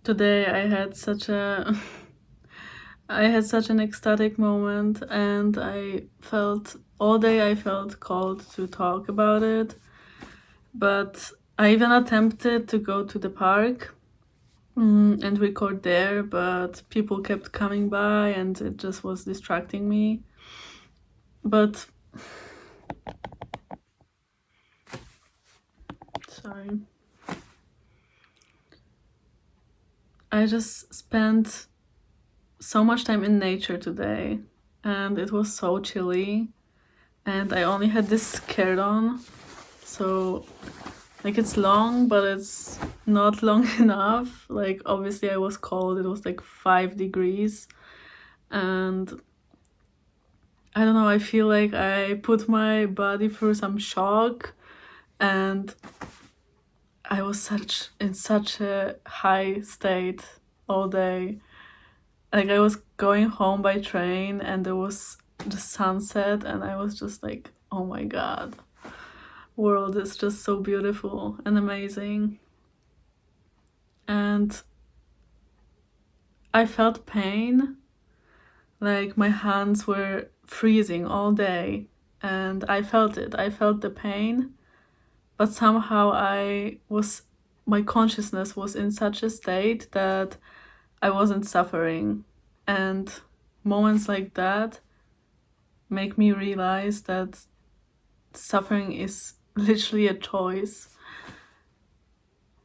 Today I had such a I had such an ecstatic moment, and all day I felt called to talk about it. But I even attempted to go to the park and record there, but people kept coming by and it just was distracting me. But sorry. I just spent so much time in nature today, and it was so chilly, and I only had this skirt on, so like it's long, but it's not long enough. Like obviously I was cold, it was like 5 degrees, and I don't know, I feel like I put my body through some shock, and I was in such a high state all day. Like I was going home by train and there was the sunset and I was just like, oh my god, world is just so beautiful and amazing. And I felt pain, like my hands were freezing all day, and I felt it. I felt the pain, but somehow my consciousness was in such a state that I wasn't suffering. And moments like that make me realize that suffering is literally a choice.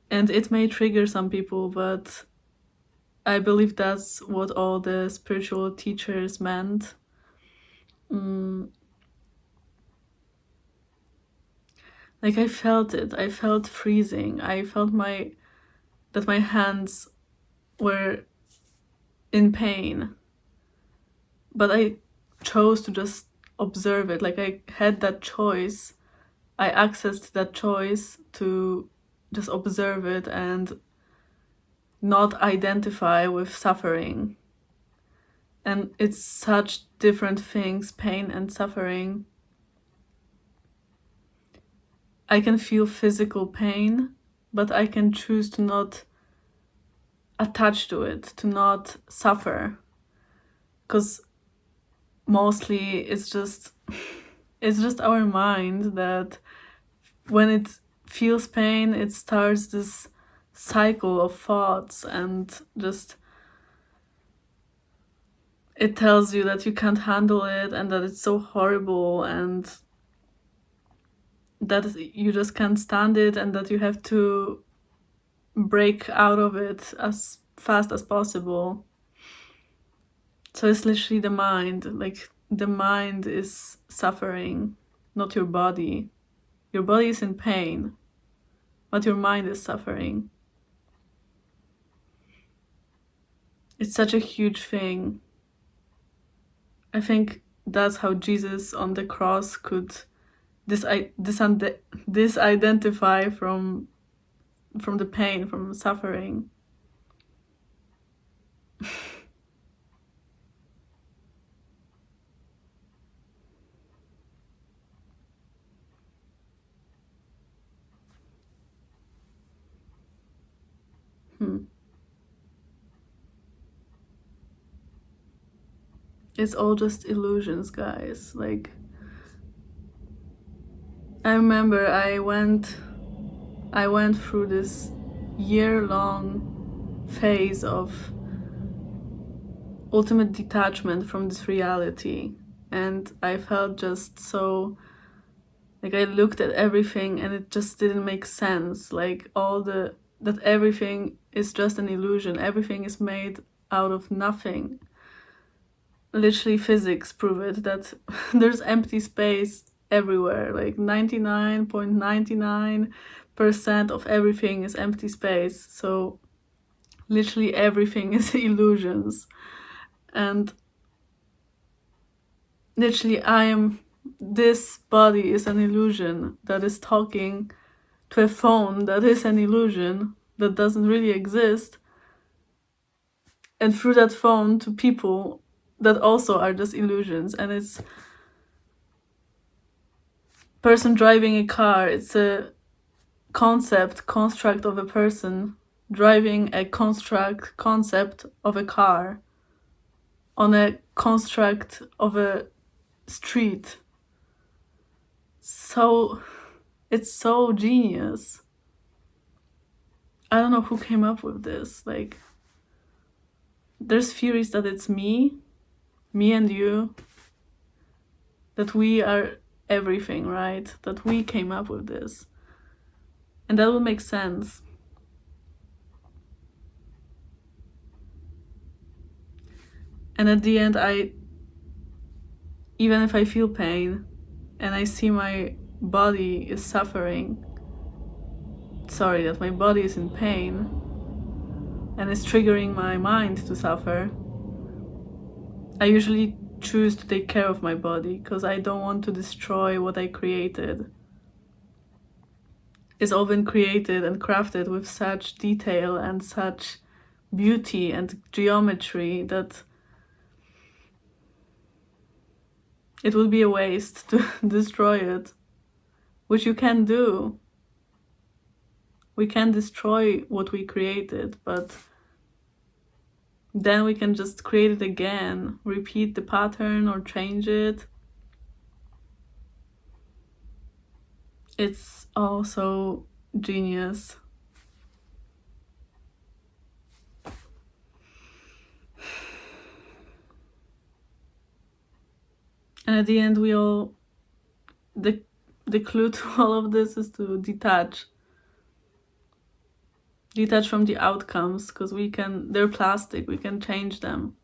And it may trigger some people, but I believe that's what all the spiritual teachers meant. Like I felt it. I felt freezing. I felt that my hands were in pain. But I chose to just observe it. Like I had that choice. I accessed that choice to just observe it and not identify with suffering. And it's such different things, pain and suffering. I can feel physical pain, but I can choose to not attach to it, to not suffer. Because mostly it's just our mind that when it feels pain, it starts this cycle of thoughts and just it tells you that you can't handle it and that it's so horrible and that you just can't stand it and that you have to break out of it as fast as possible. So it's literally the mind. Like the mind is suffering, not your body. Your body is in pain, but your mind is suffering. It's such a huge thing. I think that's how Jesus on the cross could disidentify from the pain, from suffering. It's all just illusions, guys. Like I remember I went through this year-long phase of ultimate detachment from this reality, and I felt just so like I looked at everything and it just didn't make sense. Like that everything is just an illusion. Everything is made out of nothing. Literally physics prove it that there's empty space everywhere. Like 99.99% of everything is empty space. So literally everything is illusions. And literally this body is an illusion that is talking to a phone that is an illusion that doesn't really exist, and through that phone to people that also are just illusions. And it's person driving a car, it's a construct of a person driving a concept of a car on a construct of a street. So it's so genius. I don't know who came up with this. Like, there's theories that it's me and you, that we are everything, right? That we came up with this. And that would make sense. And at the end, even if I feel pain and I see my body is suffering, that my body is in pain and is triggering my mind to suffer, I usually choose to take care of my body because I don't want to destroy what I created. It's all been created and crafted with such detail and such beauty and geometry that it would be a waste to destroy it, which you can do. We can destroy what we created, but then we can just create it again, repeat the pattern or change it. It's also genius. And at the end, the clue to all of this is to detach from the outcomes, because they're plastic, we can change them.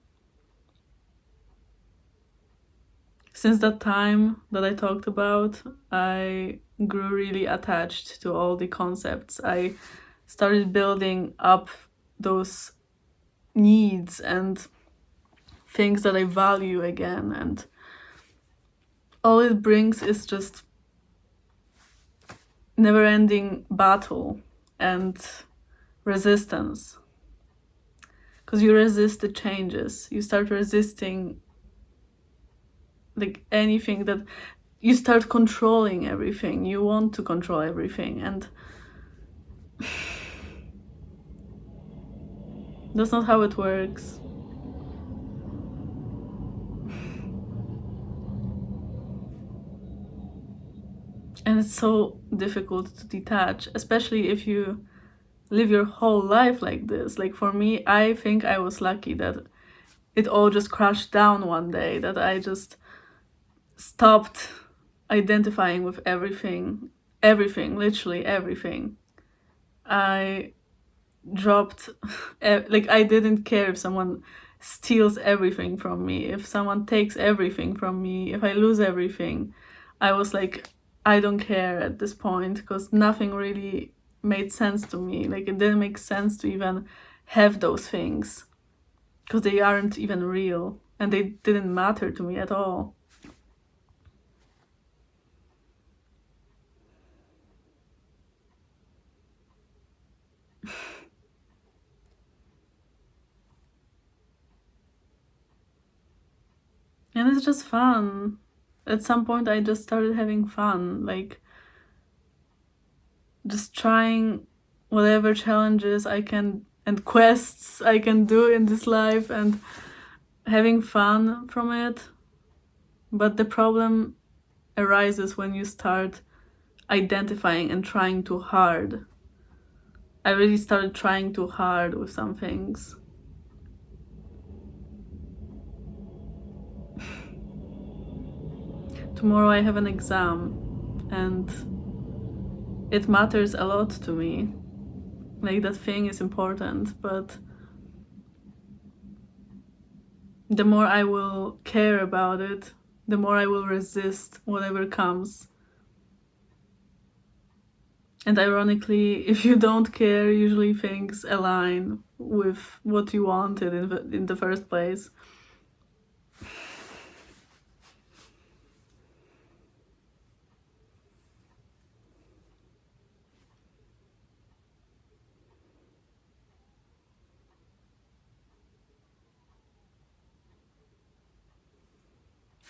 Since that time that I talked about, I grew really attached to all the concepts. I started building up those needs and things that I value again, and all it brings is just never-ending battle and resistance. Because you resist the changes, you start resisting like anything that you start controlling everything. You want to control everything, and that's not how it works. And it's so difficult to detach, especially if you live your whole life like this. Like for me, I think I was lucky that it all just crashed down one day, that I just stopped identifying with everything, literally everything. I dropped, like I didn't care if someone steals everything from me, if someone takes everything from me, if I lose everything. I was like, I don't care at this point, because nothing really made sense to me. Like it didn't make sense to even have those things, because they aren't even real and they didn't matter to me at all. And it's just fun. At some point I just started having fun, like just trying whatever challenges I can and quests I can do in this life and having fun from it. But the problem arises when you start identifying and trying too hard. I really started trying too hard with some things. Tomorrow I have an exam and it matters a lot to me. Like that thing is important, but the more I will care about it, the more I will resist whatever comes. And ironically, if you don't care, usually things align with what you wanted in the first place.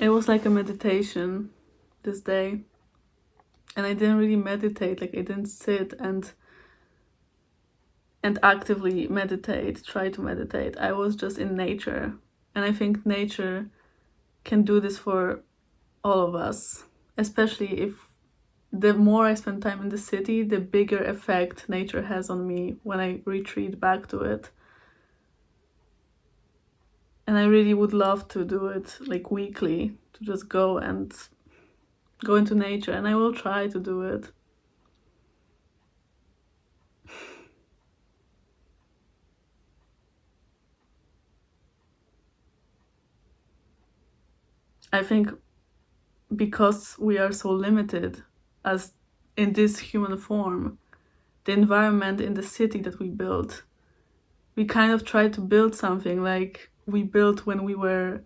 It was like a meditation this day. And I didn't really meditate, like I didn't sit and and actively meditate, try to meditate. I was just in nature. And I think nature can do this for all of us, especially if the more I spend time in the city, the bigger effect nature has on me when I retreat back to it. And I really would love to do it like weekly, to just go into nature, and I will try to do it. I think because we are so limited as in this human form, the environment in the city that we built, we kind of try to build something like we built when we were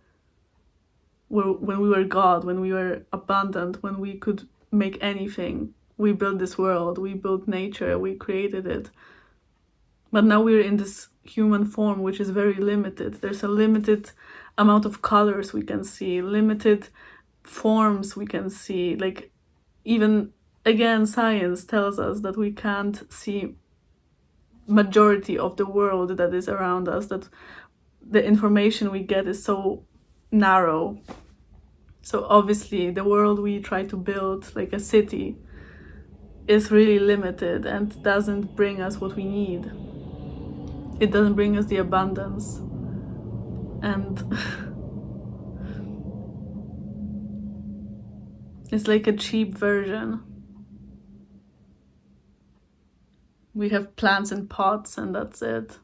God, when we were abundant, when we could make anything. We built this world, we built nature, we created it. But now we're in this human form, which is very limited. There's a limited amount of colors we can see, limited forms we can see. Like, even, again, science tells us that we can't see majority of the world that is around us, that the information we get is so narrow. So obviously the world we try to build, like a city, is really limited and doesn't bring us what we need. It doesn't bring us the abundance. And it's like a cheap version. We have plants in pots and that's it.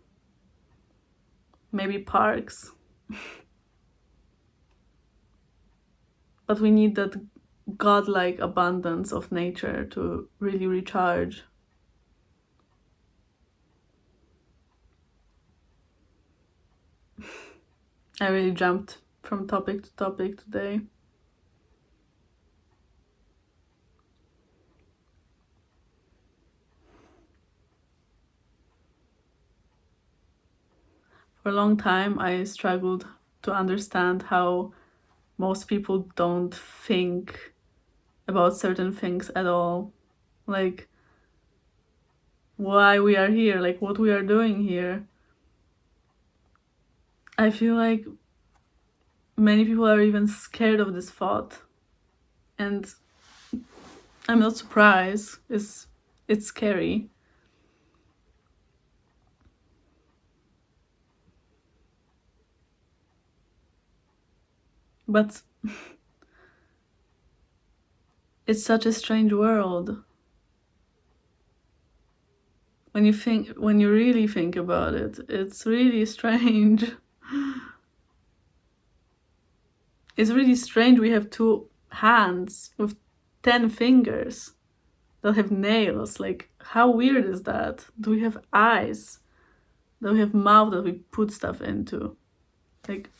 Maybe parks. But we need that godlike abundance of nature to really recharge. I really jumped from topic to topic today. For a long time, I struggled to understand how most people don't think about certain things at all. Like, why we are here, like what we are doing here. I feel like many people are even scared of this thought. And I'm not surprised. It's scary. But it's such a strange world. When you really think about it, it's really strange. It's really strange we have 2 hands with 10 fingers that have nails. Like, how weird is that? Do we have eyes? Do we have mouth that we put stuff into? Like,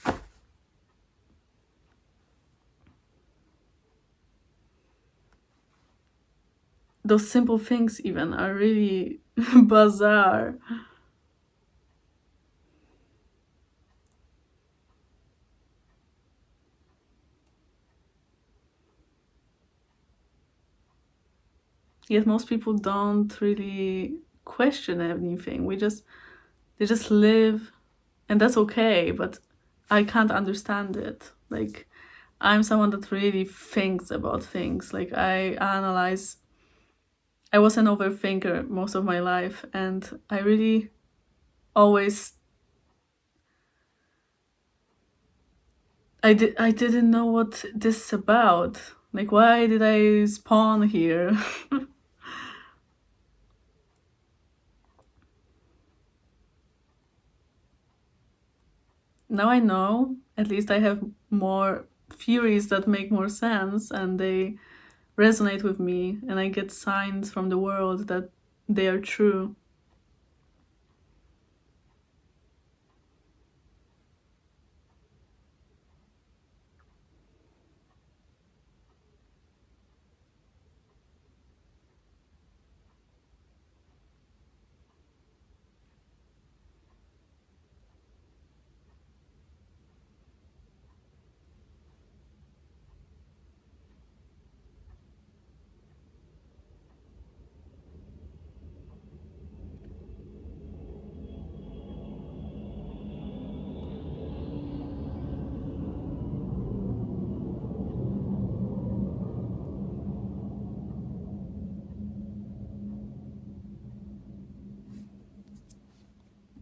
those simple things even are really bizarre. Yet most people don't really question anything. They just live, and that's okay, but I can't understand it. Like, I'm someone that really thinks about things. Like, I analyze. I was an overthinker most of my life, and I really always I didn't know what this is about. Like, why did I spawn here? Now I know. At least I have more theories that make more sense and they resonate with me, and I get signs from the world that they are true.